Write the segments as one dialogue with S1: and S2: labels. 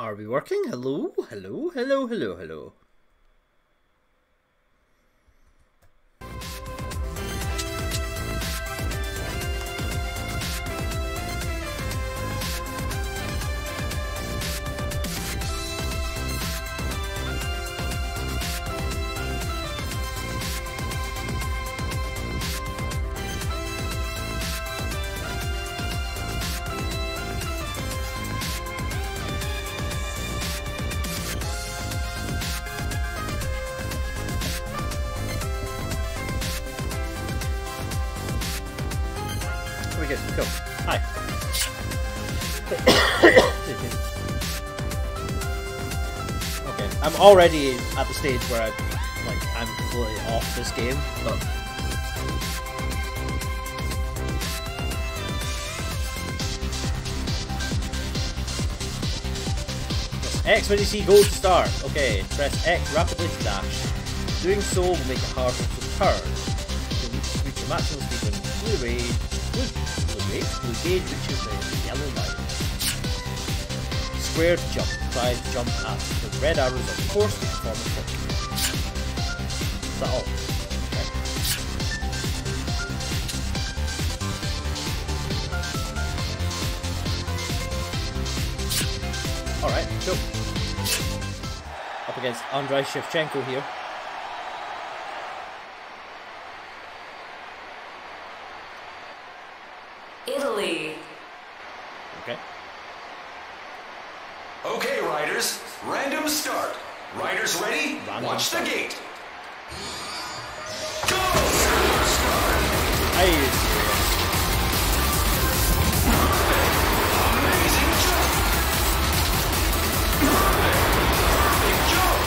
S1: Are we working? Hello, hello, hello, hello, hello. Go. Hi. Okay, I'm already at the stage where I'm completely off this game, but press X when you see gold to start. Okay, press X rapidly to dash. Doing so will make it harder to turn. To reach your maximum speed when blue ray. Blue gauge reaches the yellow line. Square to jump. Try to jump at the red arrows on the course to perform a trick. Is that all? Okay. Alright, cool. Up against Andrei Shevchenko here.
S2: Italy.
S1: Okay.
S3: Okay, riders. Random start. Riders ready? Watch the gate. Go!
S1: Hey.
S3: Amazing jump. Big jump.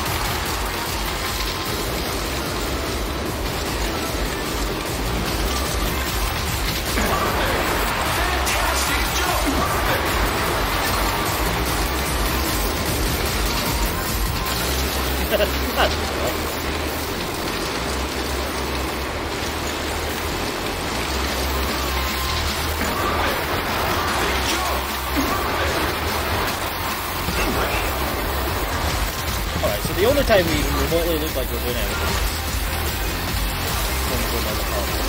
S1: That's cool. Alright, so the only time we even remotely look like we're doing anything is when we go down the corridor.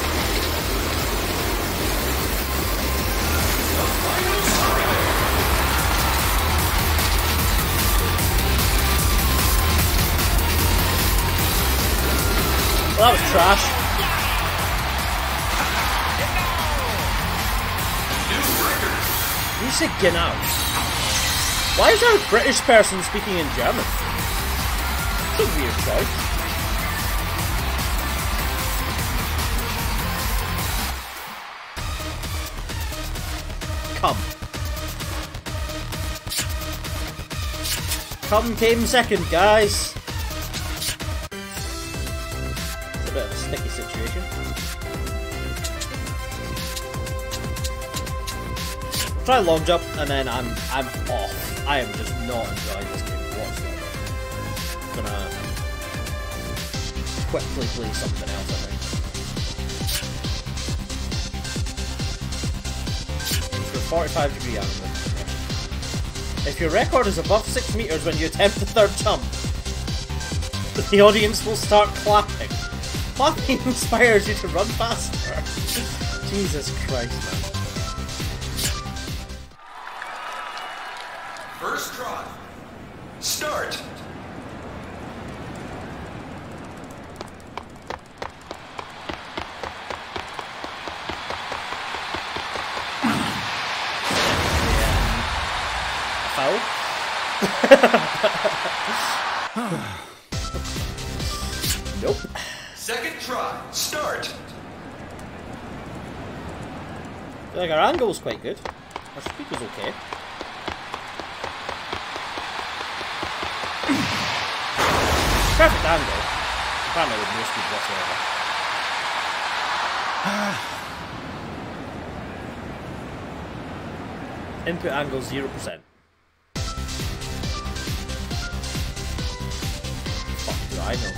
S1: Well, that was trash. You said genau. Why is there a British person speaking in German? That's a weird choice. Come came second, guys. It's a bit of a sticky situation. Try long jump, and then I'm off. I am just not enjoying this game whatsoever. I'm gonna quickly play something else, I think. For 45-degree angle. If your record is above 6 meters when you attempt the third jump, the audience will start clapping. Clapping inspires you to run faster. Jesus Christ, man.
S3: First try. Start.
S1: Foul? Nope.
S3: Second try. Start.
S1: I feel like our angle was quite good. Our speed was okay. Perfect angle. Apparently with no speed whatsoever. Input angle 0%. Fuck do I know?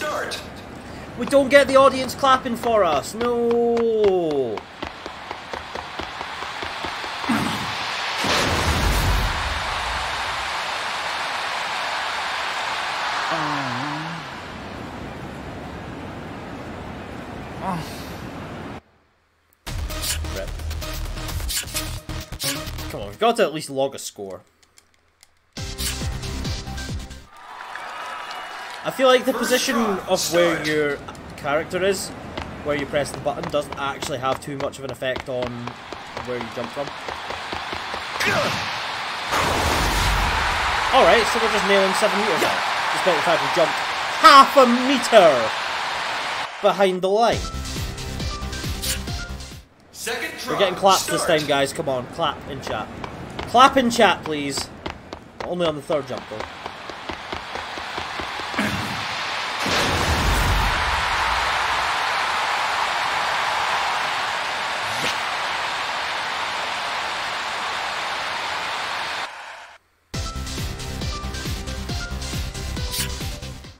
S3: start.
S1: We don't get the audience clapping for us. No. Rip. Come on, we've got to at least log a score. I feel like the position of where your character is, where you press the button, doesn't actually have too much of an effect on where you jump from. Alright, so we're just nailing 7 meters now, despite the fact we jumped half a meter behind the line. We're getting claps this time, guys. Come on, clap in chat. Clap in chat, please. Only on the third jump, though.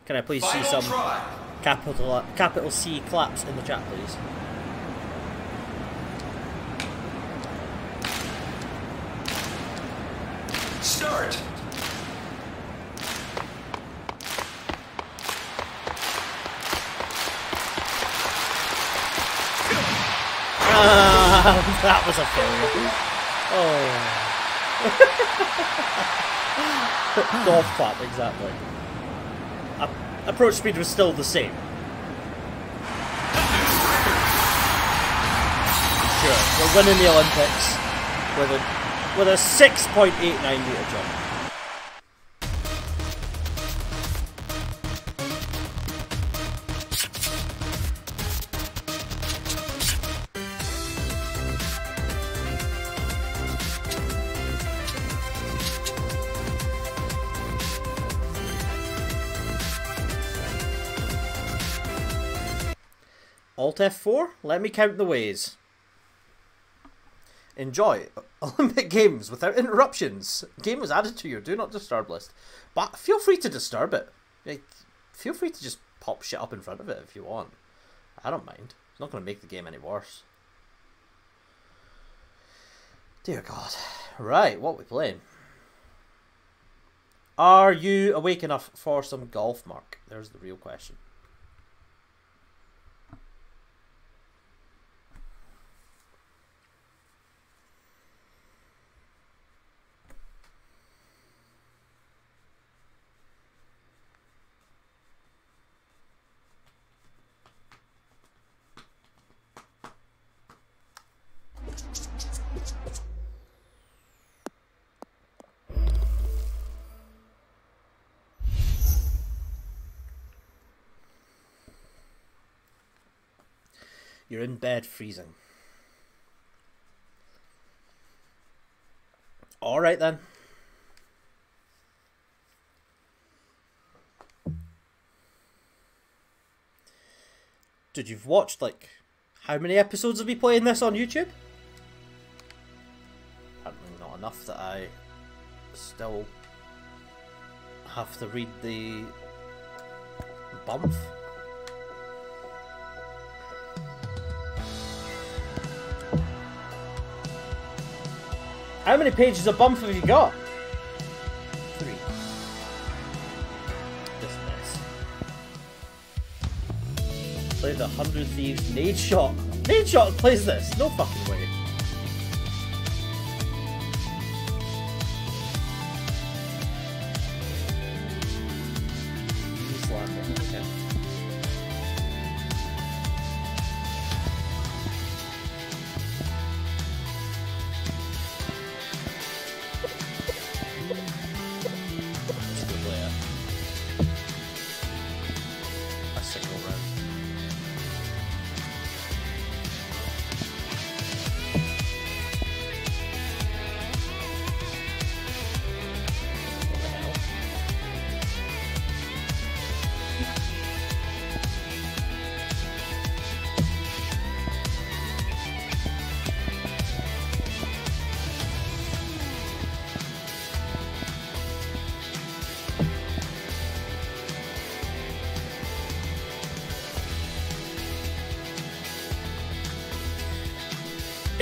S1: Can I please see some capital C claps in the chat, please?
S3: Start.
S1: That was a failure. Oh. Golf clap, exactly. Approach speed was still the same. Sure, we're winning the Olympics with a 6.89 meter jump. Alt F4? Let me count the ways. Enjoy Olympic Games without interruptions. Game was added to your Do Not Disturb list. But feel free to disturb it. Like, feel free to just pop shit up in front of it if you want. I don't mind. It's not going to make the game any worse. Dear God. Right, what are we playing? Are you awake enough for some golf, Mark? There's the real question. You're in bed freezing. Alright then. Dude, you've watched like how many episodes of me playing this on YouTube? Apparently not enough that I still have to read the bump. How many pages of bump have you got? 3. This mess. Play the 100 Thieves Nade Shot. Nade Shot plays this? No fucking way. He's laughing, okay.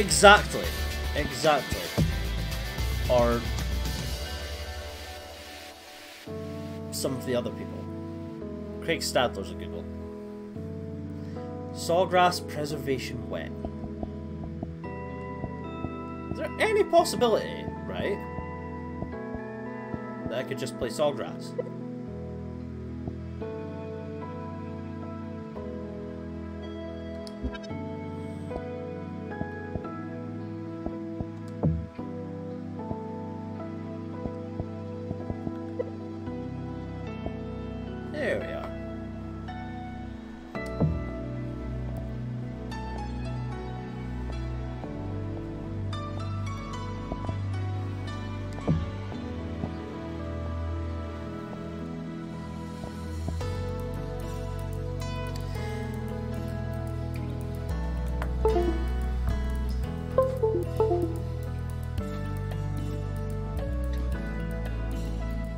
S1: Exactly. Exactly. Or some of the other people. Craig Stadler's a good one. Sawgrass preservation wet. Is there any possibility, right, that I could just play Sawgrass? There we are.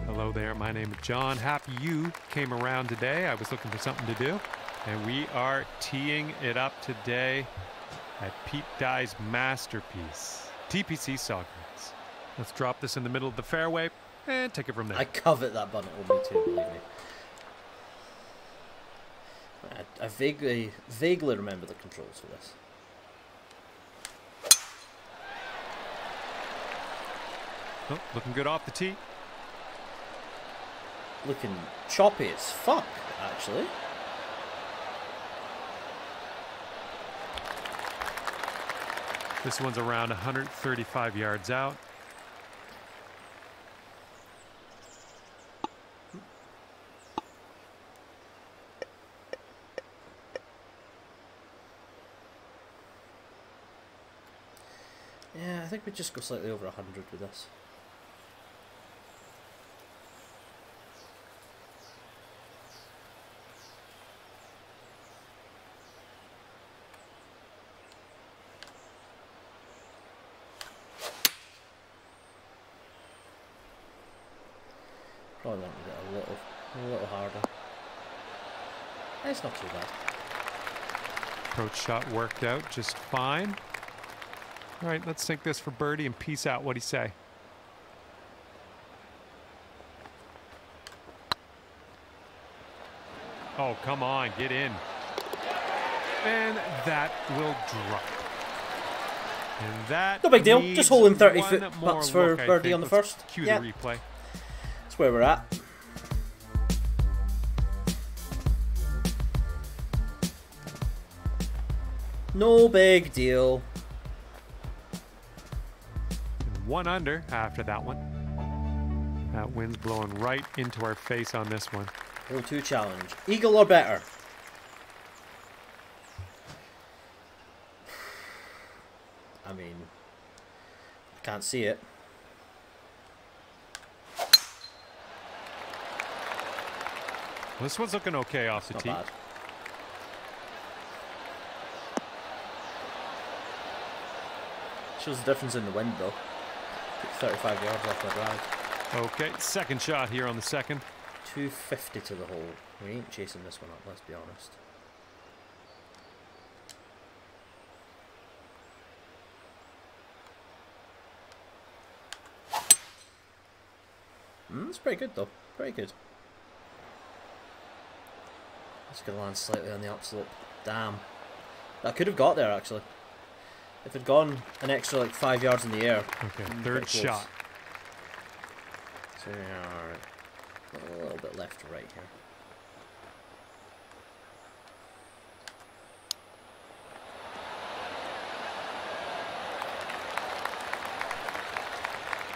S2: Hello there, my name is John. Happy you came around today. I was looking for something to do, and we are teeing it up today at Pete Dye's masterpiece, TPC Sawgrass. Let's drop this in the middle of the fairway and take it from there.
S1: I covet that button over me too, believe me. I vaguely remember the controls for this.
S2: Oh, looking good off the tee.
S1: Looking choppy as fuck, actually.
S2: This one's around 135 yards out.
S1: Yeah, I think we just go slightly over 100 with this. Probably want to get a little harder. It's not too bad.
S2: Approach shot worked out just fine. All right, let's sink this for birdie and peace out. What'd he say? Oh, come on, get in. And that will drop. And that
S1: No big deal.
S2: needs
S1: Just holding 30
S2: one
S1: foot
S2: more
S1: putts for
S2: look, I
S1: birdie
S2: think.
S1: on the
S2: Let's
S1: first.
S2: Cue
S1: Yeah.
S2: the replay.
S1: That's where we're at. No big deal.
S2: And 1 under after that one. That wind's blowing right into our face on this one.
S1: Hole 2 challenge. Eagle or better? I mean, I can't see it.
S2: This one's looking okay off the
S1: Not
S2: tee.
S1: bad. Shows the difference in the wind though. Took 35 yards off my drive.
S2: Okay, second shot here on the second.
S1: 250 to the hole. We ain't chasing this one up, let's be honest. It's pretty good though. Pretty good. Just gonna land slightly on the upslope. Damn. That could have got there actually. If it'd gone an extra like 5 yards in the air.
S2: Okay, third shot.
S1: So we are a little bit left to right here.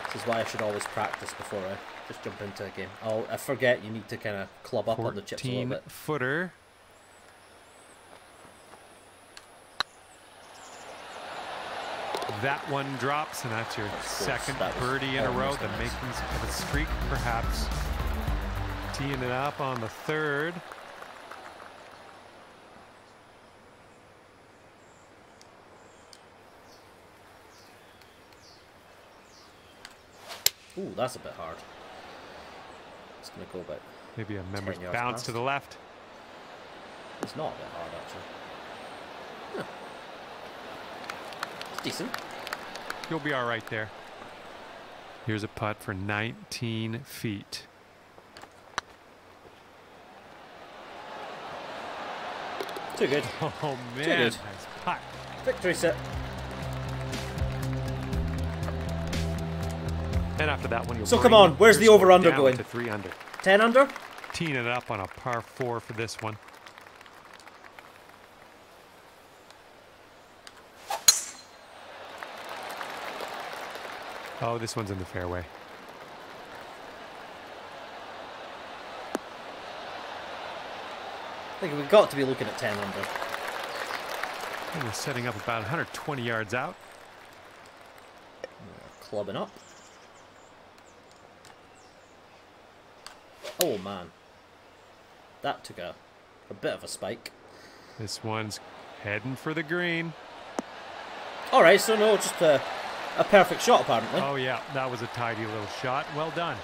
S1: This is why I should always practice before I just jump into a game. I forget you need to kind of club up on the chips a little bit.
S2: 14-footer. That one drops, and that's your second birdie in a row. The makings of a streak, perhaps. Teeing it up on the third.
S1: Ooh, that's a bit hard. It's going to go about
S2: Maybe a member's
S1: 10 yards
S2: bounce
S1: past.
S2: to the left.
S1: It's not a bit hard, actually. decent.
S2: You'll be all right there. Here's a putt for 19 feet.
S1: Too good.
S2: Oh, man.
S1: Too good.
S2: Nice putt.
S1: Victory set.
S2: And after that one, you'll
S1: So come on, where's the over-under going?
S2: To 3 under.
S1: 10 under?
S2: Teeing it up on a par 4 for this one. Oh, this one's in the fairway.
S1: I think we've got to be looking at 10 under.
S2: And we're setting up about 120 yards out.
S1: Clubbing up. Oh man. That took a bit of a spike.
S2: This one's heading for the green.
S1: Alright, so no, just a perfect shot apparently.
S2: Oh yeah, that was a tidy little shot. Well done.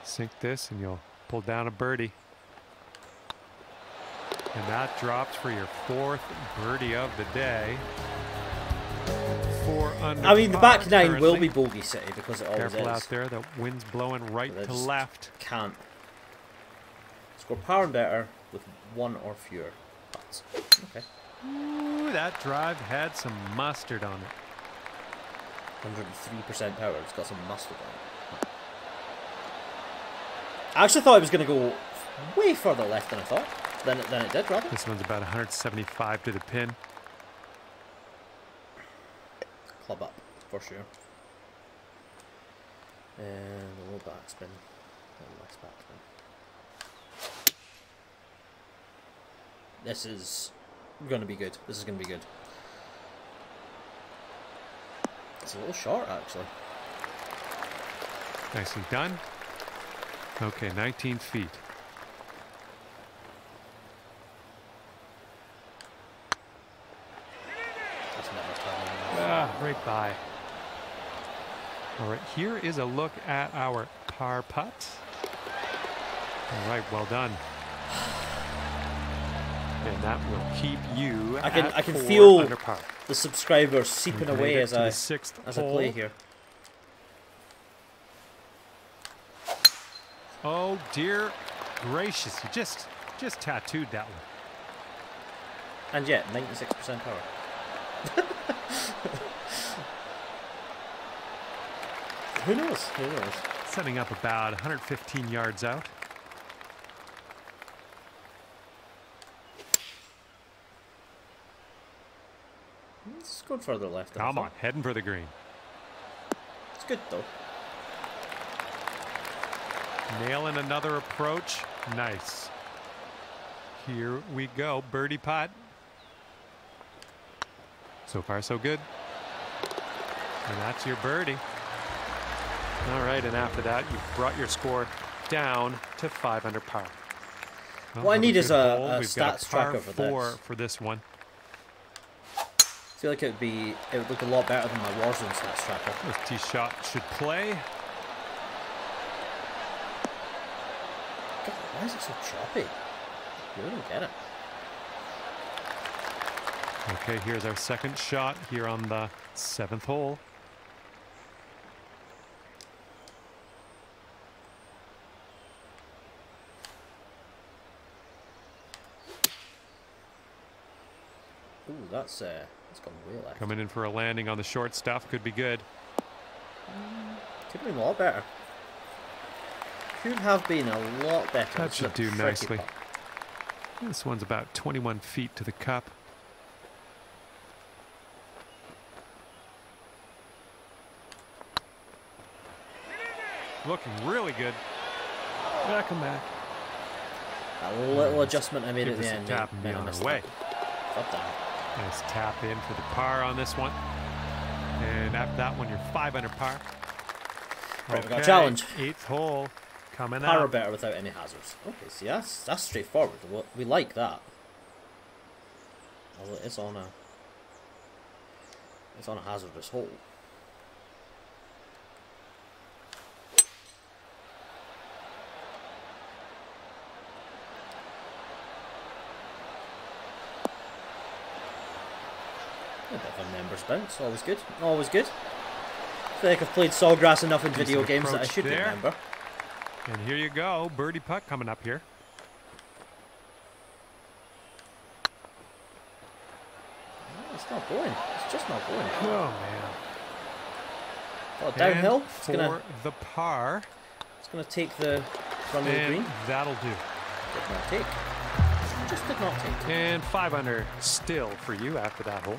S2: Sink this and you'll pull down a birdie. And that drops for your 4th birdie of the day. 4 under.
S1: I mean, the back
S2: par
S1: 9
S2: currently.
S1: will be bogey city because it always
S2: Careful
S1: is.
S2: out there, the wind's blowing right
S1: But I
S2: to
S1: just
S2: left.
S1: Can't. Score par and better with 1 or fewer putts. Okay.
S2: Ooh, that drive had some mustard on it.
S1: 103% power. It's got some mustard on it. I actually thought it was going to go way further left than I thought. Than it did, rather.
S2: This one's about 175 to the pin.
S1: Club up, for sure. And a little backspin. A little less backspin. This is going to be good. This is going to be good. It's a little short, actually.
S2: Nicely done. Okay, 19 feet.
S1: That's never turning.
S2: Right by. All right, here is a look at our par putt. All right, well done. And that will keep you
S1: I can
S2: at 4
S1: feel
S2: under par.
S1: the subscribers seeping
S2: We've
S1: away
S2: made it
S1: as
S2: to the
S1: I
S2: 6th
S1: I
S2: hole.
S1: play here.
S2: Oh dear gracious! You just tattooed that one.
S1: And yet, 96% power. Who knows? Who knows?
S2: Setting up about 115 yards out.
S1: It's going further left. than I
S2: Come on,
S1: thought.
S2: heading for the green.
S1: It's good though.
S2: Nailing another approach. Nice. Here we go. Birdie putt. So far, so good. And that's your birdie. All right, and after that, you've brought your score down to 5 under par. Well,
S1: What I need is
S2: good
S1: a
S2: hole. We've got
S1: stats
S2: par
S1: tracker for
S2: 4
S1: this.
S2: for this one.
S1: I feel like it would look a lot better than my Warzone stats tracker.
S2: This tee shot should play.
S1: God, why is it so choppy? I don't get it.
S2: Okay, here's our second shot here on the 7th hole.
S1: Ooh, that's gone way left.
S2: Coming in for a landing on the short stuff. Could be good.
S1: Could have been a lot better. Could have been a lot better.
S2: That
S1: It's
S2: should
S1: a
S2: do
S1: tricky
S2: nicely.
S1: putt.
S2: This one's about 21 feet to the cup. Looking really good. Welcome back.
S1: That little adjustment I made
S2: Give
S1: at the
S2: this a
S1: end.
S2: tap and be
S1: man, I
S2: on our
S1: missed
S2: way.
S1: that. Up down.
S2: Nice tap in for the par on this one. And after that one, you're 5 under par.
S1: Right, we've got a challenge.
S2: 8th hole coming
S1: Par or
S2: up.
S1: better without any hazards. Okay, see, that's straightforward. We like that. Although it's on a hazardous hole. bit of a members bounce. Always good. Always good. I feel like I've played Sawgrass enough in video games that I should remember.
S2: And here you go. Birdie putt coming up here.
S1: Oh, it's not going. It's just not going.
S2: Oh, man.
S1: Oh, downhill.
S2: It's for the par.
S1: It's going to take the run of the green.
S2: That'll do.
S1: Did not take. Just did not take.
S2: And 5 under still for you after that hole.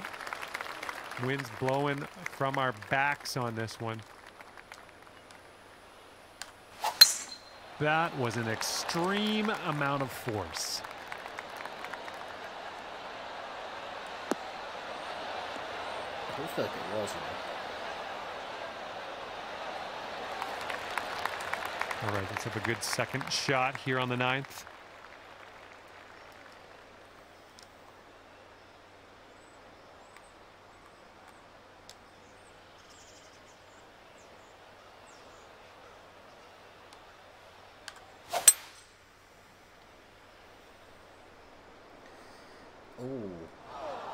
S2: Wind's blowing from our backs on this one. That was an extreme amount of force.
S1: I don't feel like it was,
S2: All right, let's have a good second shot here on the 9th.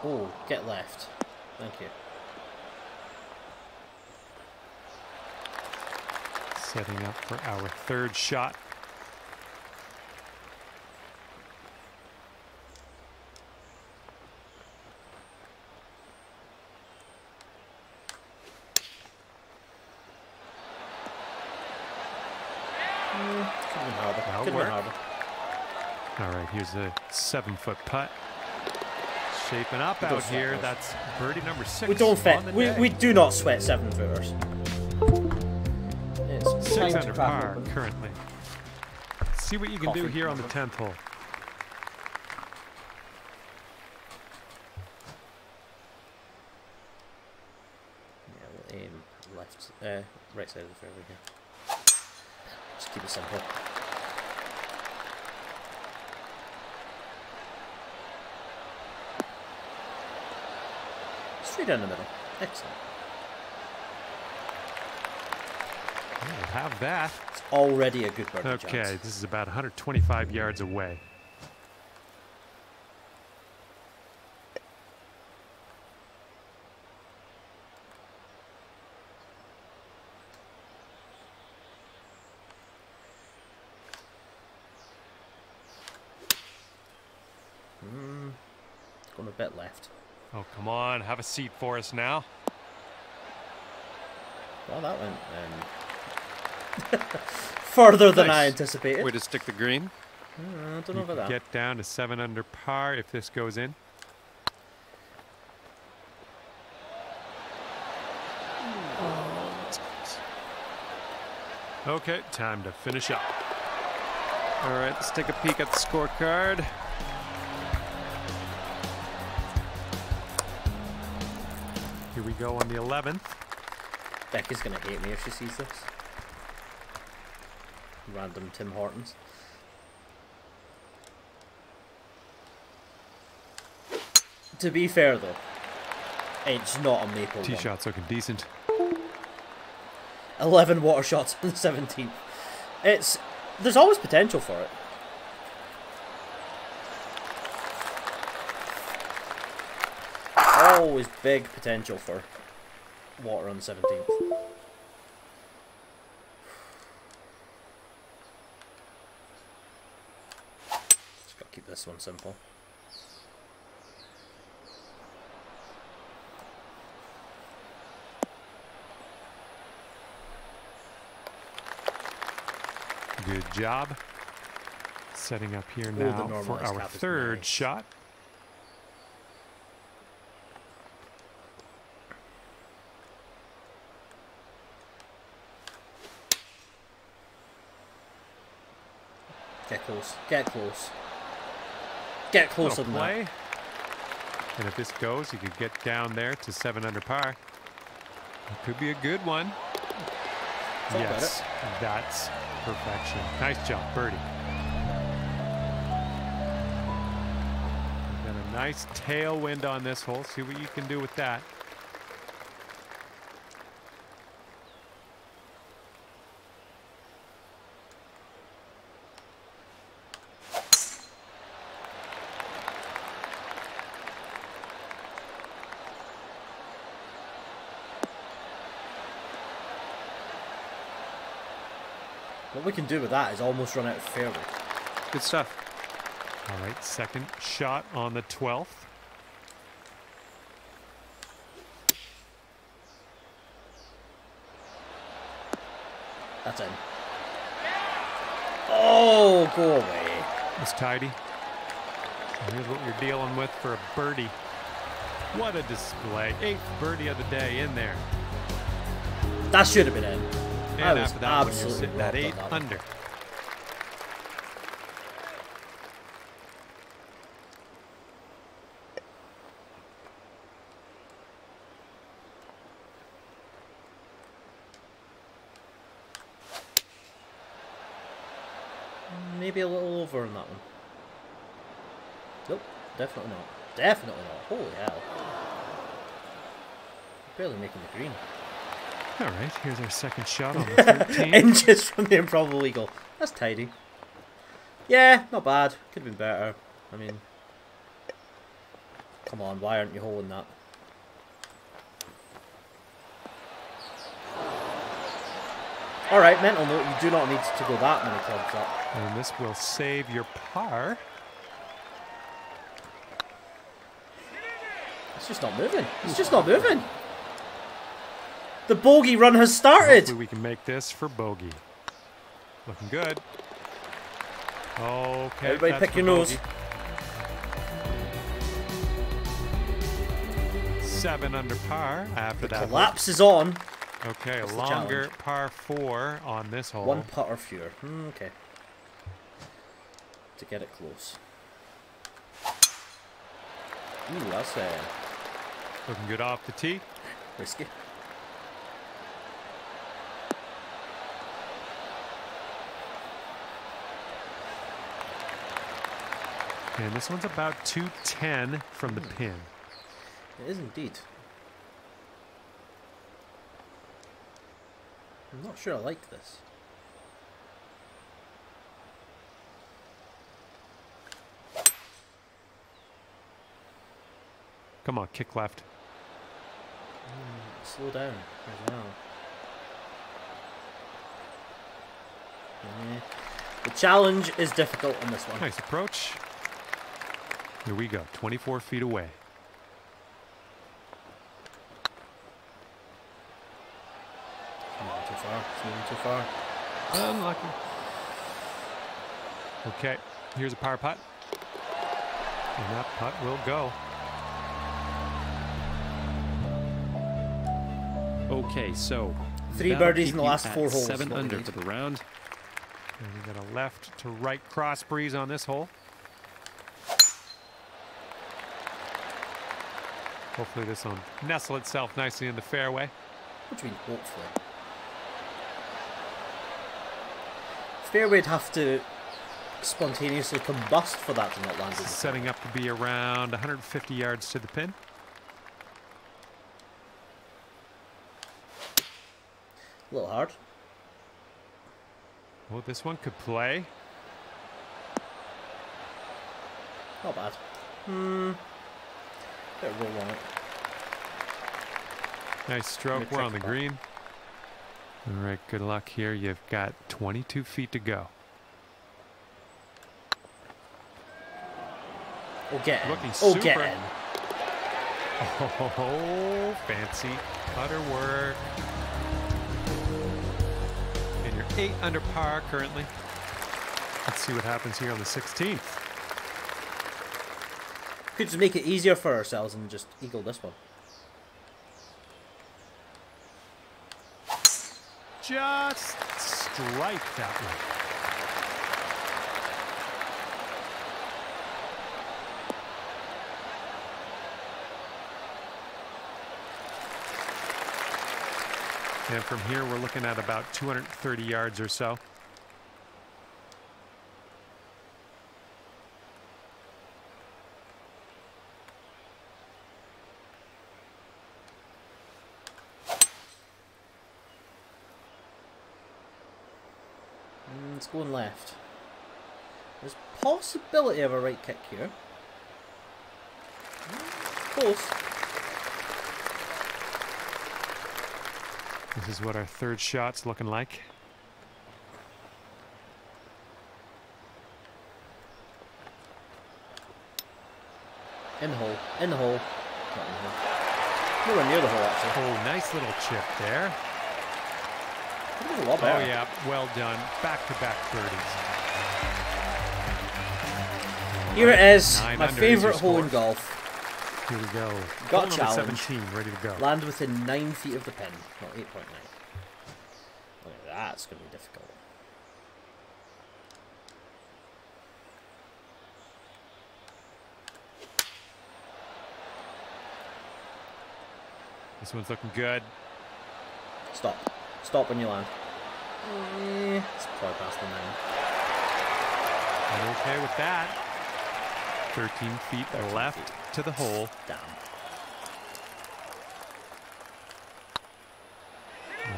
S1: Oh, get left. Thank you.
S2: Setting up for our 3rd shot. That'll work. All right, here's a 7-foot putt. Shaping up out here. That's birdie number 6.
S1: We don't fit. We do not sweat 7-footers.
S2: 6 under par currently. Let's see what you can do here on the 10th hole.
S1: Yeah, we'll aim left, right side of the fairway here. Just keep it simple. Straight down the middle. Excellent.
S2: We'll have that.
S1: It's already a good birdie
S2: Okay,
S1: chance.
S2: this is about 125 yards away.
S1: Going a bit left.
S2: Oh, come on. Have a seat for us now.
S1: Well, that went further than I anticipated.
S2: Way to stick the green.
S1: I don't know about that.
S2: Get down to 7 under par if this goes in. Okay, time to finish up. All right, let's take a peek at the scorecard. Here we go on the 11th.
S1: Becky's gonna hate me if she sees this. Random Tim Hortons. To be fair though, it's not a maple
S2: Tee
S1: one.
S2: shot's looking decent.
S1: 11 water shots on the 17th. There's always potential for it. Always big potential for water on the 17th. Just gotta keep this one simple.
S2: Good job. Setting up here now for our 3rd shot.
S1: Get close. Get close. Get closer than that.
S2: And if this goes, you could get down there to 7 under par. It could be a good one. Yes, that's perfection. Nice jump, birdie. Got a nice tailwind on this hole. See what you can do with that.
S1: What we can do with that is almost run out of fairway.
S4: Good stuff.
S2: All right, second shot on the 12th.
S1: That's in. Oh, go away.
S2: It's tidy. Here's what you're dealing with for a birdie. What a display. 8th birdie of the day in there.
S1: That should have been in.
S2: And after that one, you're
S1: absolutely
S2: sitting at
S1: wrong
S2: 8
S1: on that one.
S2: under.
S1: Maybe a little over in that one. Nope, definitely not. Definitely not. Holy hell. Barely making the green.
S2: All right, here's our second shot on the 13th.
S1: Inches from the improbable eagle. That's tidy. Yeah, not bad. Could have been better. I mean, come on, why aren't you holding that? Alright, mental note, you do not need to go that many clubs up.
S2: And this will save your par.
S1: It's just not moving. It's just not moving. The bogey run has started.
S2: Hopefully we can make this for bogey. Looking good. Okay.
S1: Everybody
S2: that's
S1: pick
S2: for
S1: your nose.
S2: bogey. 7 under par after that.
S1: Collapse is on.
S2: Okay,
S1: What's
S2: a
S1: the
S2: longer
S1: challenge?
S2: par 4 on this hole.
S1: One putt or fewer. Okay. To get it close. Ooh, that's
S2: Looking good off the tee.
S1: risky.
S2: And this one's about 210 from the pin.
S1: It is indeed. I'm not sure I like this.
S2: Come on, kick left.
S1: Slow down as well. Yeah. The challenge is difficult on this one.
S2: Nice approach. Here we go, 24 feet away.
S1: Come on, too far. It's moving too far.
S2: Unlucky. Okay, here's a par putt. And that putt will go.
S4: Okay, so
S1: 3
S4: that'll
S1: birdies
S4: keep
S1: in the
S4: you
S1: last
S4: at
S1: 4 holes.
S4: 7
S1: what we
S4: under
S1: need.
S4: for the round.
S2: And we got a left to right cross breeze on this hole. Hopefully this will nestle itself nicely in the fairway.
S1: What do you mean, hopefully? Fairway'd have to spontaneously combust for that to not land in the
S2: Setting up to be around 150 yards to the pin.
S1: A little hard.
S2: Oh, this one could play.
S1: Not bad. Bit of roll on it.
S2: Nice stroke. We're on the green. All right, good luck here. You've got 22 feet to go.
S1: Oh, get in.
S2: Looking
S1: Oh,
S2: super.
S1: get in.
S2: Oh, fancy putter work. And you're 8 under par currently. Let's see what happens here on the 16th.
S1: Could just make it easier for ourselves and just eagle this one.
S2: Just strike that one. And from here, we're looking at about 230 yards or so.
S1: It's going left. There's possibility of a right kick here. Close.
S2: This is what our third shot's looking like.
S1: In the hole. In the hole. Not in the hole. Nowhere near the hole, actually.
S2: Oh, nice little chip there.
S1: That was a lot better.
S2: Oh, yeah. Well done. Back-to-back birdies.
S1: Here it is.
S2: 9
S1: My
S2: under is
S1: favourite
S2: your
S1: hole in
S2: score.
S1: golf.
S2: Here we go.
S1: Got
S2: Hole
S1: a
S2: number
S1: challenge.
S2: 17, ready to go.
S1: Land within 9 feet of the pin. Not 8.9. Okay, that's going to be difficult.
S2: This one's looking good.
S1: Stop. Stop when you land. It's probably past the 9.
S2: I'm okay with that. 13 feet
S1: 13
S2: left
S1: feet.
S2: to the hole.
S1: Damn.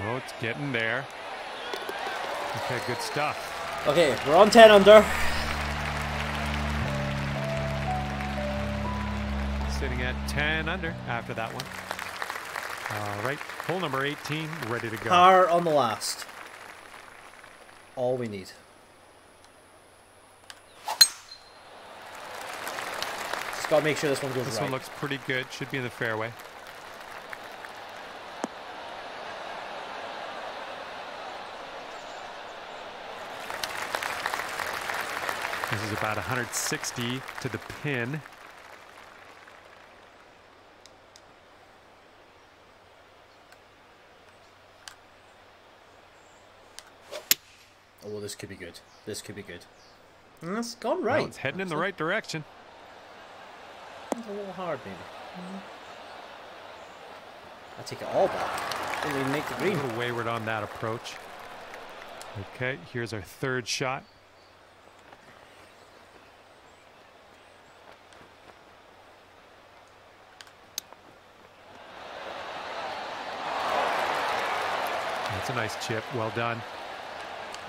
S2: Oh, it's getting there. Okay, good stuff.
S1: Okay, we're on 10 under.
S2: Sitting at 10 under after that one. All right, hole number 18, ready to go.
S1: Par on the last. All we need. Just gotta make sure this one goes
S2: This
S1: right.
S2: one looks pretty good. Should be in the fairway. This is about 160 to the pin.
S1: Oh, this could be good. This could be good. And it's gone right.
S2: Well, it's heading in the right direction.
S1: It's a little hard, maybe. I take it all back. Didn't even make the
S2: A
S1: green.
S2: little wayward on that approach. Okay, here's our third shot. That's a nice chip. Well done.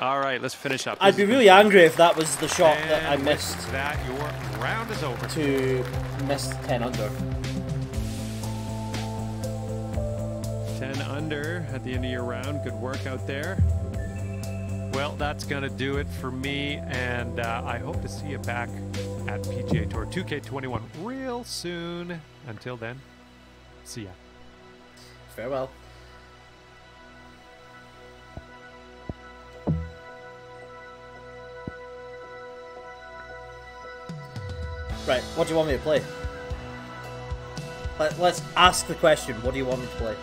S4: All right, let's finish up.
S1: I'd be really angry if that was the shot that I
S2: And
S1: missed
S2: with that, your round is over.
S1: to miss 10 under.
S2: 10 under at the end of your round. Good work out there. Well, that's going to do it for me, and I hope to see you back at PGA Tour 2K21 real soon. Until then, see ya.
S1: Farewell. Right, what do you want me to play? Let's ask the question, what do you want me to play?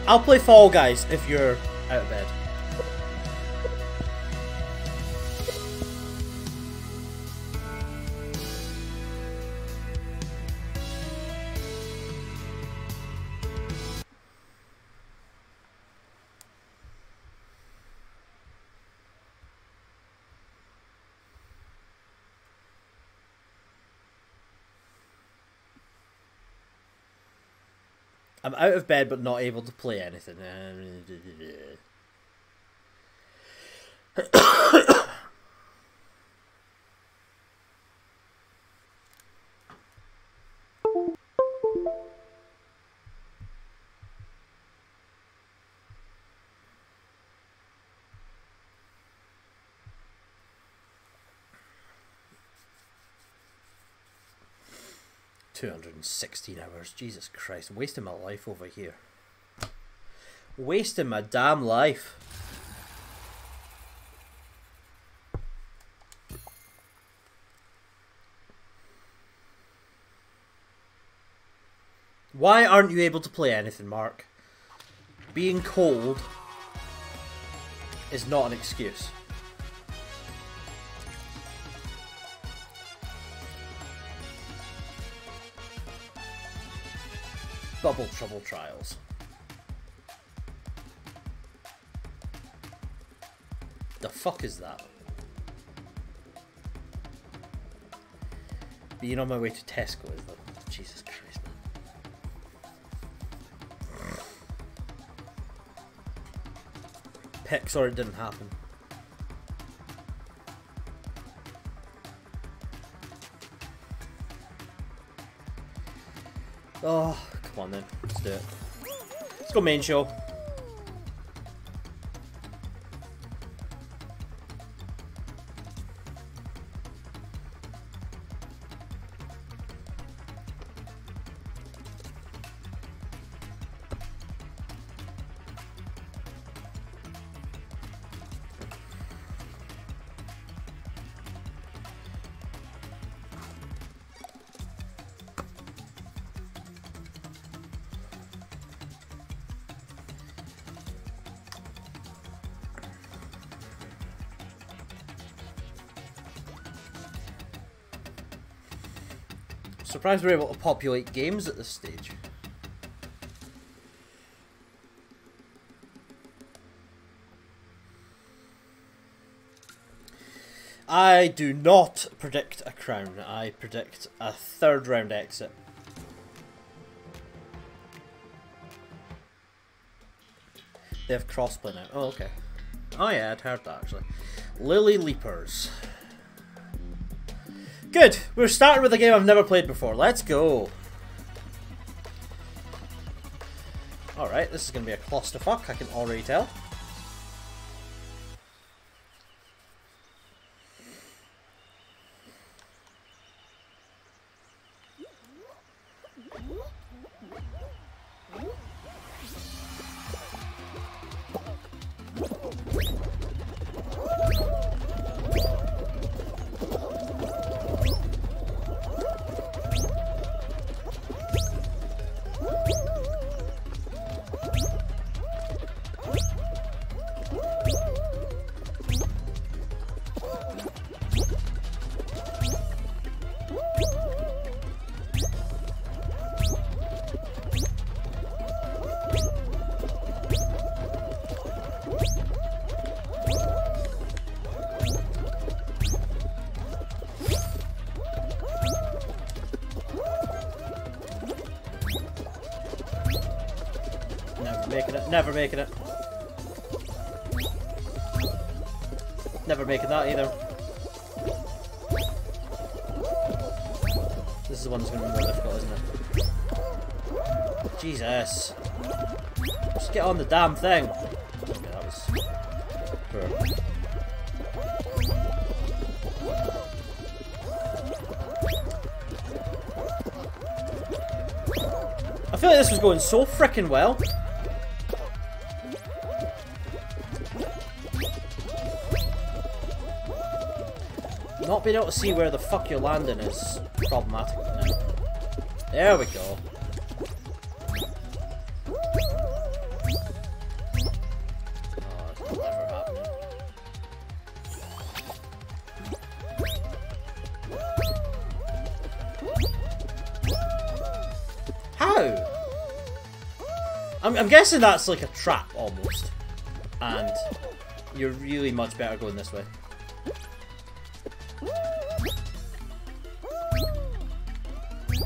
S1: I'll play Fall Guys if you're out of bed. I'm out of bed but not able to play anything. 216 hours. Jesus Christ. I'm wasting my life over here. Wasting my damn life. Why aren't you able to play anything, Mark? Being cold is not an excuse. Bubble Trouble Trials. The fuck is that? Being on my way to Tesco is the... Jesus Christ, man. Pick, sorry it didn't happen. Oh, come on then. Let's do it. Let's go main show. Surprised we're able to populate games at this stage. I do not predict a crown. I predict a third round exit. They have crossplay now. Oh, okay. Oh yeah, I'd heard that actually. Lily Leapers. Good. We're starting with a game I've never played before. Let's go. Alright, this is going to be a clusterfuck, I can already tell. Never making it. Never making that either. This is the one that's going to be more difficult, isn't it? Jesus. Just get on the damn thing. Okay, that was poor. I feel like this was going so frickin' well. Not being able to see where the fuck you're landing is problematic now. There we go. Oh, it's never happening. How? I'm guessing that's like a trap almost. And you're really much better going this way.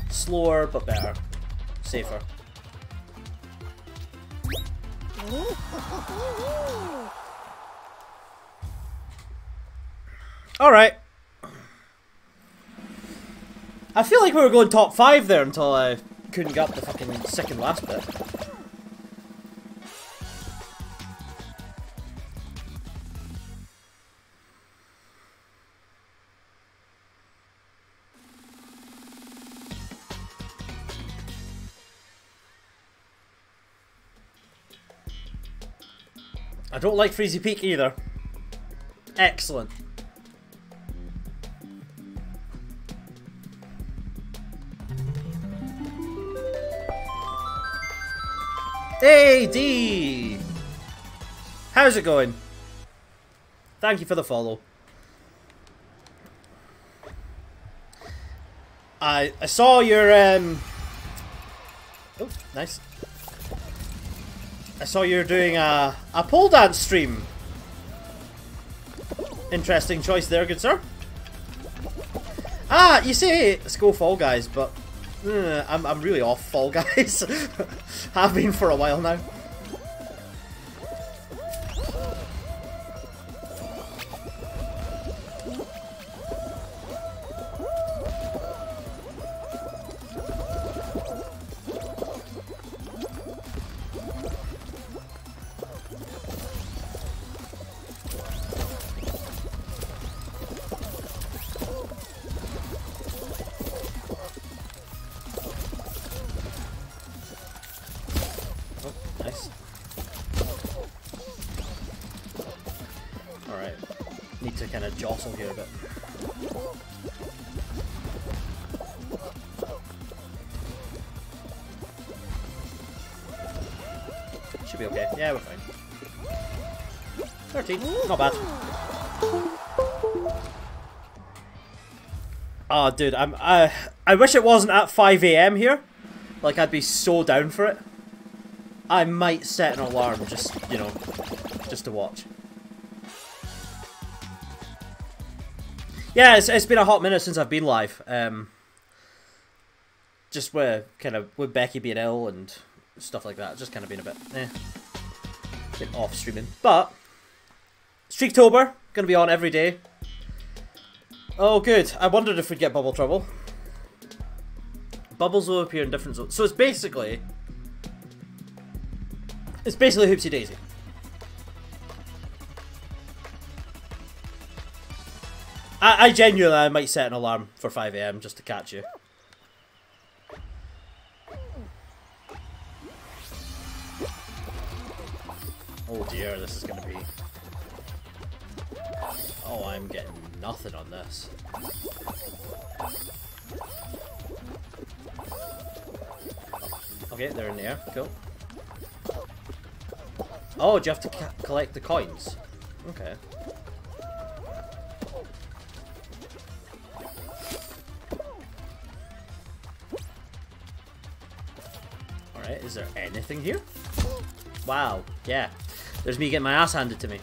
S1: Slower, but better. Safer. Alright. I feel like we were going top 5 there until I couldn't get up the fucking second last bit. I don't like Freezy Peak either. Excellent. Hey, D! How's it going? Thank you for the follow. I saw your oh, nice. I saw you're doing a pole dance stream. Interesting choice there, good sir. Ah, you say let's go Fall Guys, but I'm really off Fall Guys. Have been for a while now. kind of jostle here a bit. Should be okay. Yeah, we're fine. 13. Not bad. Oh, dude, I wish it wasn't at 5 AM here. Like, I'd be so down for it. I might set an alarm just, you know, just to watch. Yeah, it's been a hot minute since I've been live. Just with Becky being ill and stuff like that. It's just kind of been a bit off streaming. But Streaktober, gonna be on every day. Oh, good. I wondered if we'd get bubble trouble. Bubbles will appear in different zones. So it's basically Hoopsie Daisy. I genuinely might set an alarm for 5 AM just to catch you. Oh dear, this is going to be... Oh, I'm getting nothing on this. Okay, they're in the air. Cool. Oh, do you have to collect the coins? Okay. Alright, is there anything here? Wow, yeah. There's me getting my ass handed to me.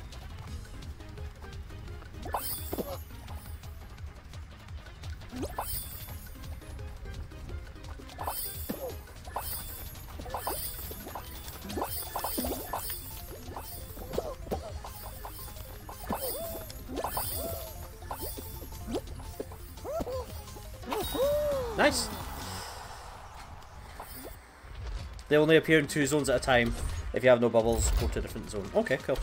S1: Nice. They only appear in 2 zones at a time. If you have no bubbles, go to a different zone. Okay, cool.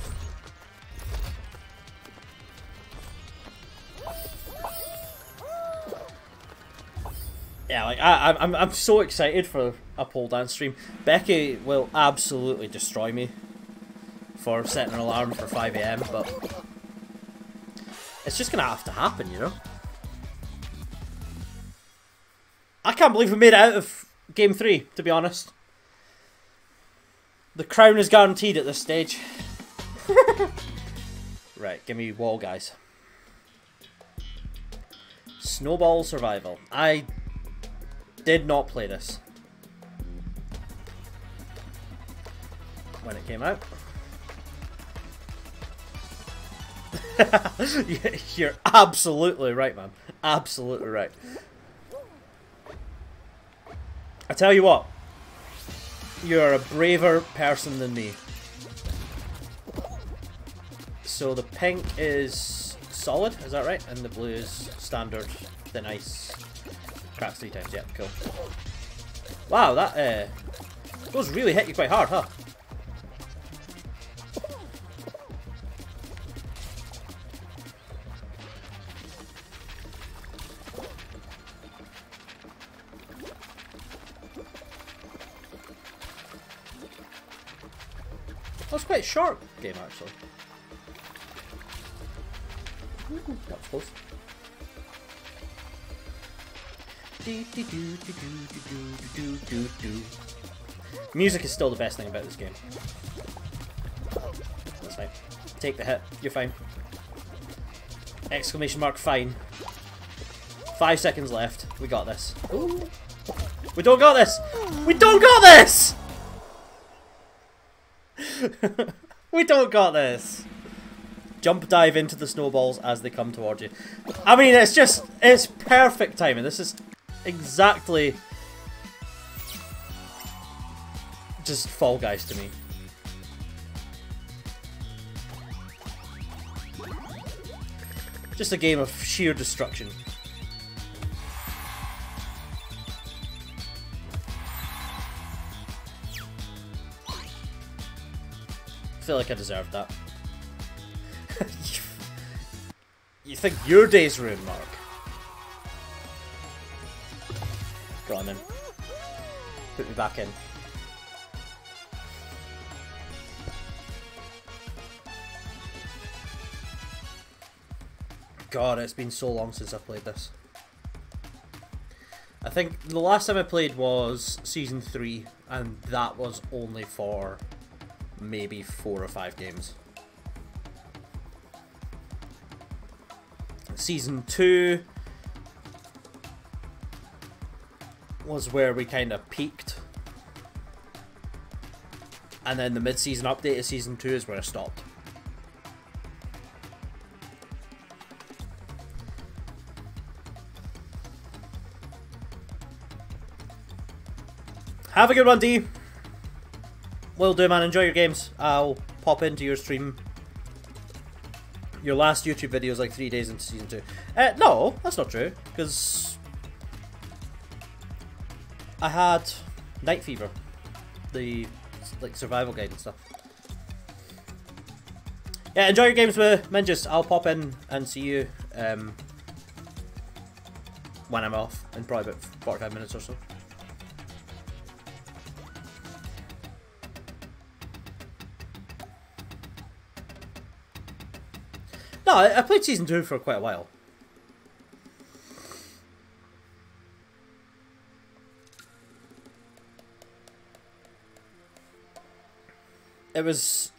S1: Yeah, like I'm so excited for a pole dance stream. Becky will absolutely destroy me for setting an alarm for 5 AM, but it's just gonna have to happen, you know. I can't believe we made it out of game 3, to be honest. The crown is guaranteed at this stage. Right, give me wall, guys. Snowball Survival. I did not play this when it came out. You're absolutely right, man. Absolutely right. I tell you what. You're a braver person than me. So the pink is solid, is that right? And the blue is standard thin ice. Cracks 3 times, yeah, cool. Wow, that those really hit you quite hard, huh? That was quite a short game, actually. Ooh, that was close. Music is still the best thing about this game. That's fine. Take the hit. You're fine. Exclamation mark, fine. 5 seconds left. We got this. Ooh. We don't got this! We don't got this! We don't got this. Jump dive into the snowballs as they come towards you. I mean, it's perfect timing. This is exactly just Fall Guys to me. Just a game of sheer destruction. I feel like I deserved that. You think your day's ruined, Mark? Go on then. Put me back in. God, it's been so long since I played this. I think the last time I played was Season 3, and that was only for maybe 4 or 5 games. Season 2 was where we kind of peaked. And then the mid-season update of Season 2 is where I stopped. Have a good one, D. Will do, man. Enjoy your games. I'll pop into your stream. Your last YouTube video is like 3 days into Season 2. No, that's not true. Because I had Night Fever. The like survival guide and stuff. Yeah, enjoy your games with Mingus. I'll pop in and see you when I'm off in probably about 45 minutes or so. No, I played Season 2 for quite a while. It was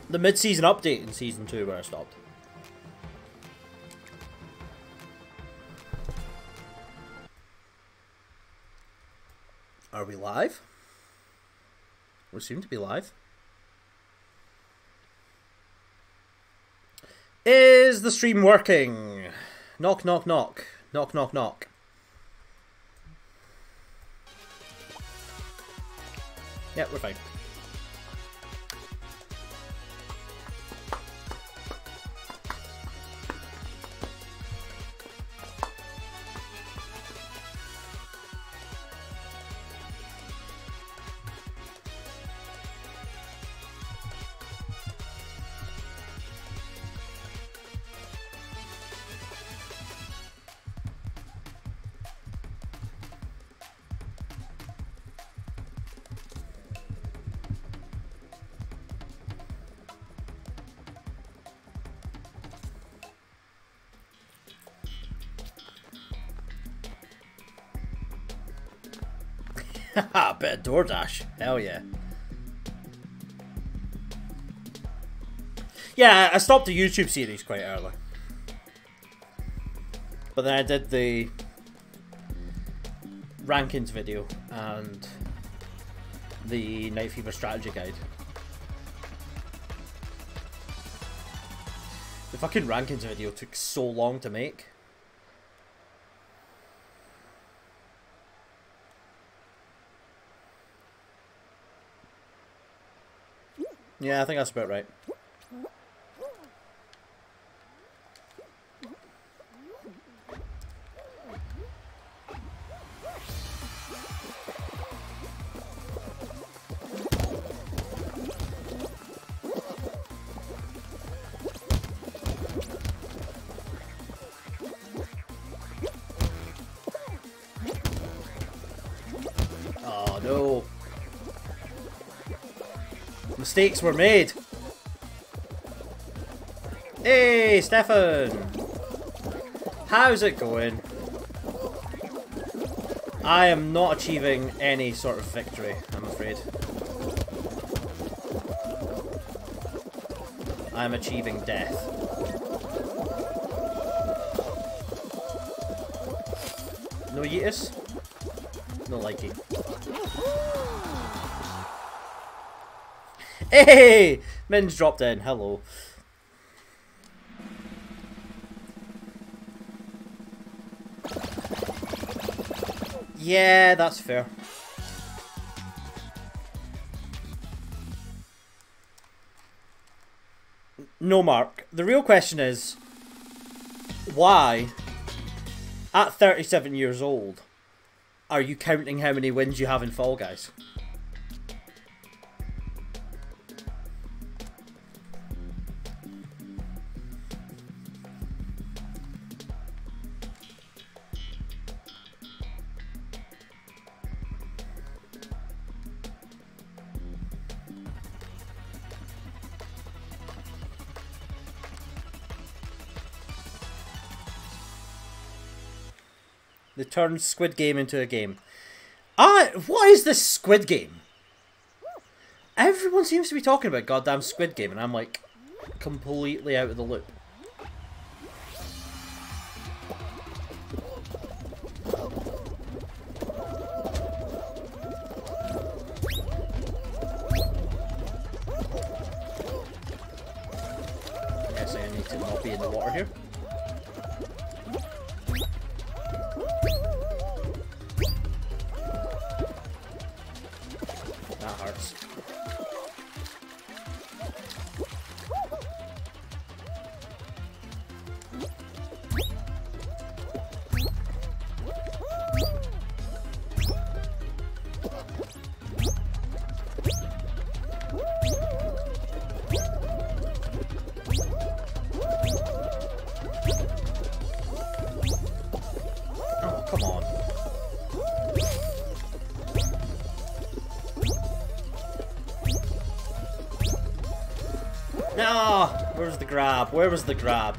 S1: the mid-season update in Season 2 where I stopped. Are we live? We seem to be live. Is the stream working? Knock, knock, knock. Knock, knock, knock. Yeah, we're fine. Haha, bit of DoorDash. Hell yeah. Yeah, I stopped the YouTube series quite early. But then I did the rankings video and the Night Fever strategy guide. The fucking rankings video took so long to make. Yeah, I think that's about right. Oh no. Mistakes were made. Hey, Stefan! How's it going? I am not achieving any sort of victory, I'm afraid. I'm achieving death. No Yeetus? No likey. Hey! Min's dropped in. Hello. Yeah, that's fair. No, Mark. The real question is, why, at 37 years old, are you counting how many wins you have in Fall Guys? They turned Squid Game into a game. What is this Squid Game? Everyone seems to be talking about goddamn Squid Game, and I'm like completely out of the loop. I guess I need to not be in the water here. That hurts. Oh, come on. No! Where's the grab? Where was the grab?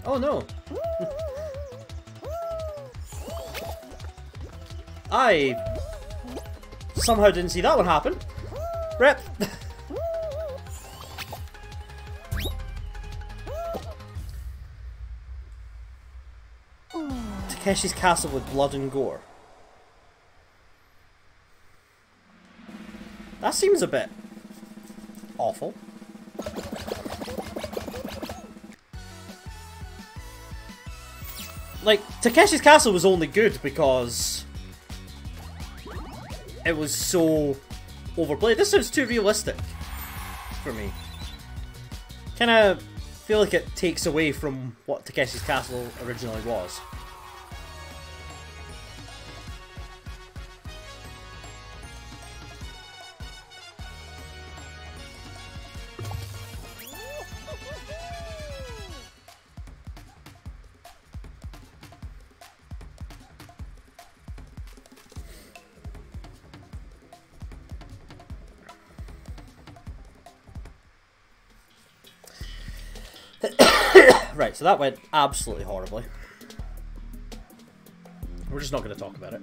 S1: Oh no! I somehow didn't see that one happen. Rip! Takeshi's Castle with blood and gore. That seems a bit awful. Like, Takeshi's Castle was only good because it was so overplayed. This sounds too realistic for me. Kinda feel like it takes away from what Takeshi's Castle originally was. Right, so that went absolutely horribly. We're just not going to talk about it.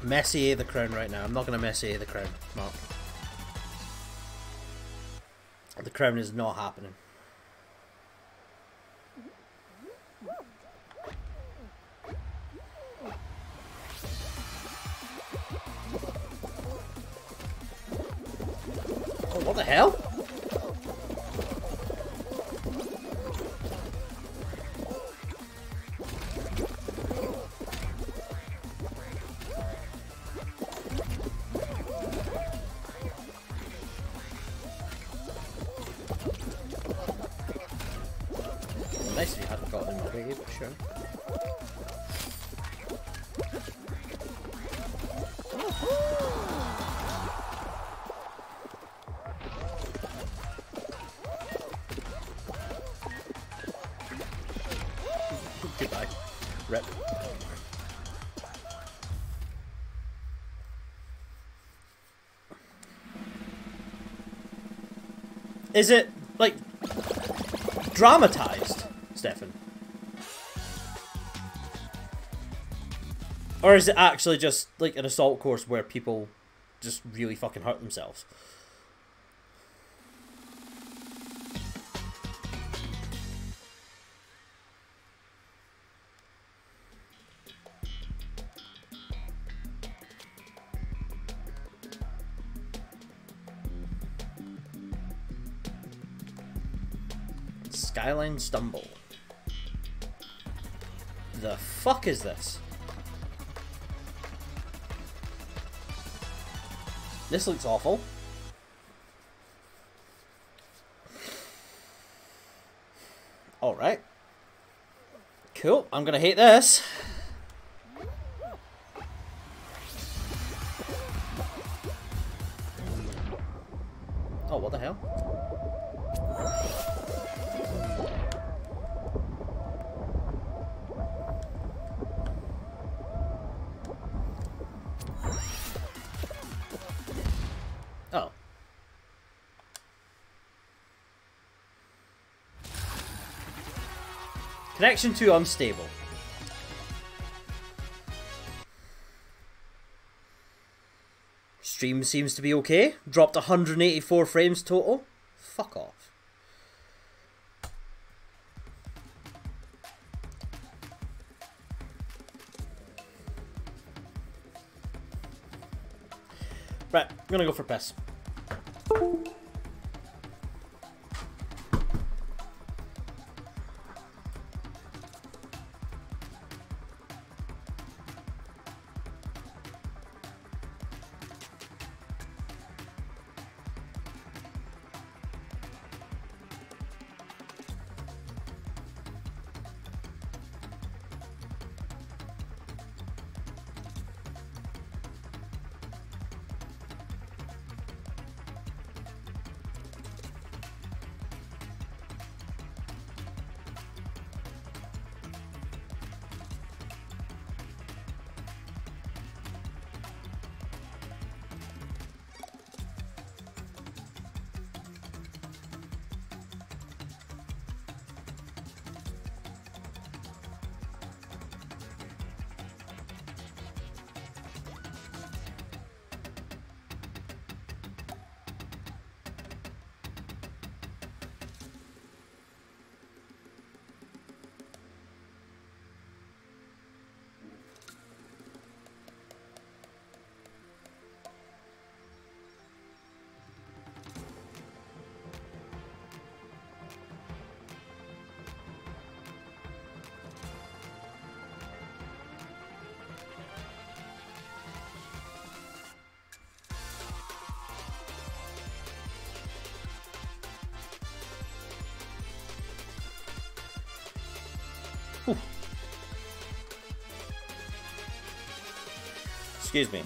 S1: Messier the crown right now. I'm not going to Messier the crown, Mark. The crown is not happening. What the hell? Nice if you hadn't gotten in my way, but sure. Goodbye. Rip. Is it, like, dramatized, Stefan? Or is it actually just, like, an assault course where people just really fucking hurt themselves? SKYLINE Stumble. The fuck is this? This looks awful. Alright. Cool. I'm gonna hate this. Oh, what the hell? Oh. Connection to unstable. Stream seems to be okay. Dropped 184 frames total. Fuck off. Right, I'm gonna go for piss. Excuse me.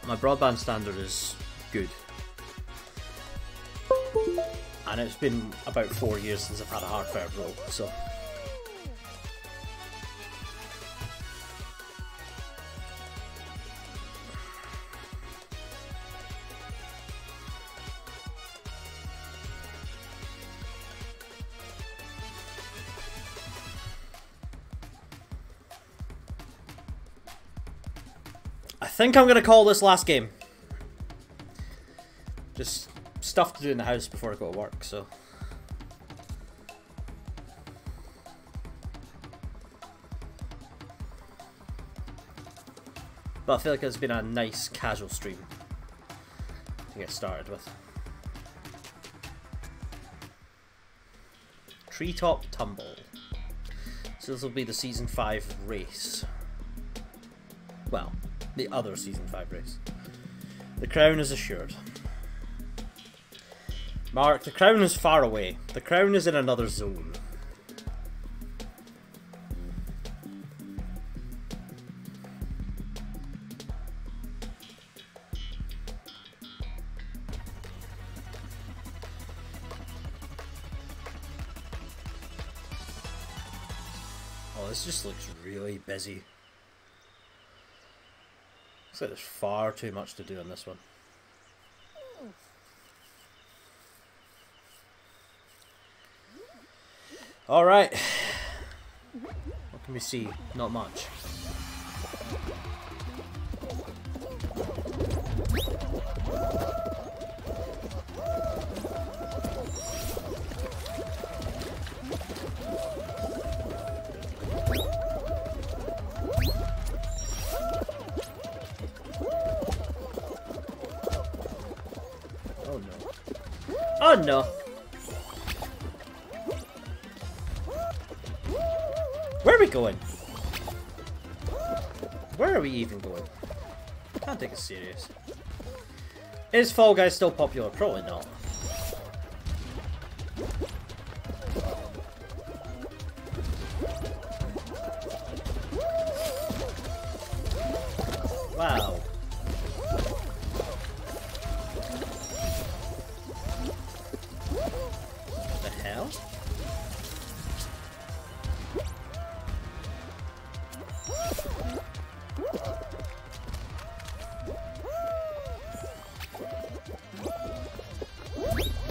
S1: My broadband standard is good. And it's been about 4 years since I've had a hardware roll, so... I think I'm going to call this last game. Just stuff to do in the house before I go to work, so... But I feel like it's been a nice casual stream to get started with. Treetop Tumble. So this will be the Season 5 race. Well, the other Season 5 race. The crown is assured. Mark, the crown is far away. The crown is in another zone. Oh, this just looks really busy. Looks like there's far too much to do on this one. Alright. What can we see? Not much. Oh no. Oh no. Where are we going? Where are we even going? Can't take it serious. Is Fall Guys still popular? Probably not.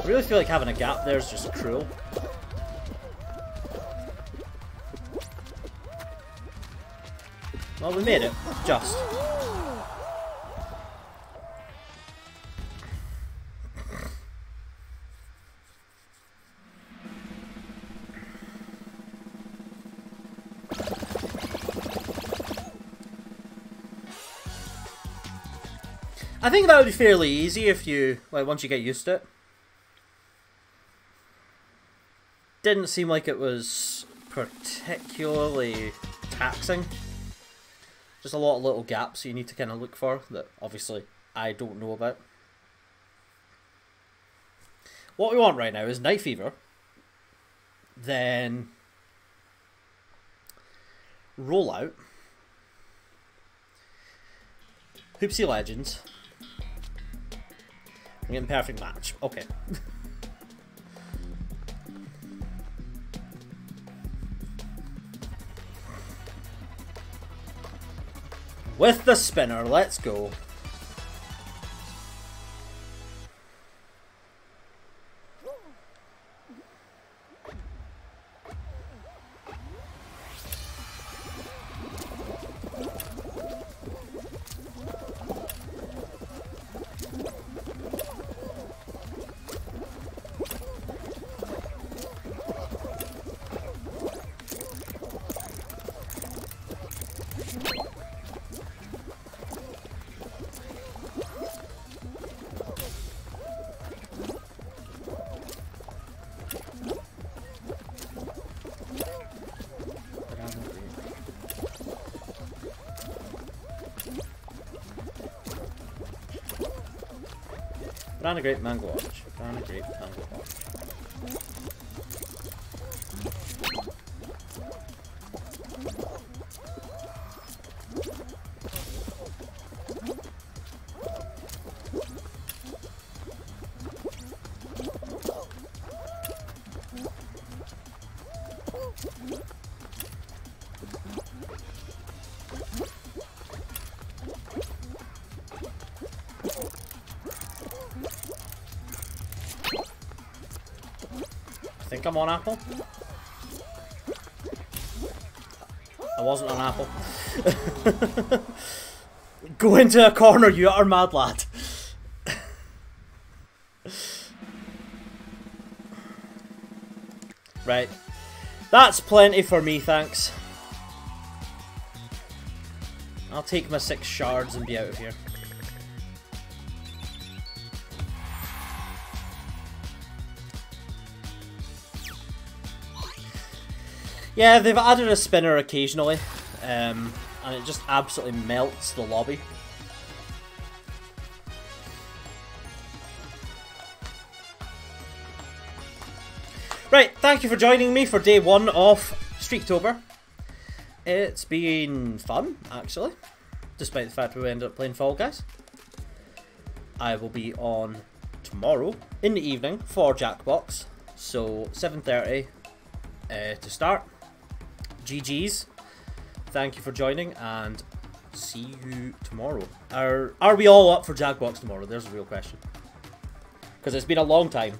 S1: I really feel like having a gap there is just cruel. Well, we made it. Just. I think that would be fairly easy if you, like, once you get used to it. Didn't seem like it was particularly taxing. Just a lot of little gaps you need to kind of look for that obviously I don't know about. What we want right now is Night Fever, then Rollout, Hoopsie Legends. I'm getting perfect match. Okay. With the spinner, let's go. Banana grape mango orange. Banana grape mango orange. I think I'm on apple. I wasn't on apple. Go into a corner, you utter mad lad. Right. That's plenty for me, thanks. I'll take my 6 shards and be out of here. Yeah, they've added a spinner occasionally, and it just absolutely melts the lobby. Right, thank you for joining me for day 1 of Streaktober. It's been fun, actually, despite the fact we ended up playing Fall Guys. I will be on tomorrow in the evening for Jackbox, so 7:30 to start. GG's. Thank you for joining, and see you tomorrow. Are we all up for Jackbox tomorrow? There's a real question. Because it's been a long time.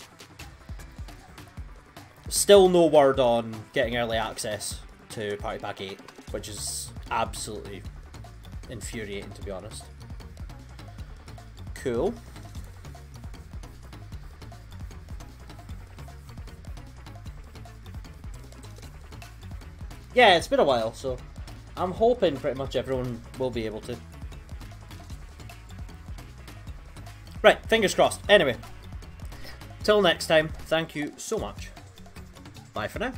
S1: Still no word on getting early access to Party Pack 8, which is absolutely infuriating, to be honest. Cool. Yeah, it's been a while, so I'm hoping pretty much everyone will be able to. Right, fingers crossed. Anyway, till next time, thank you so much. Bye for now.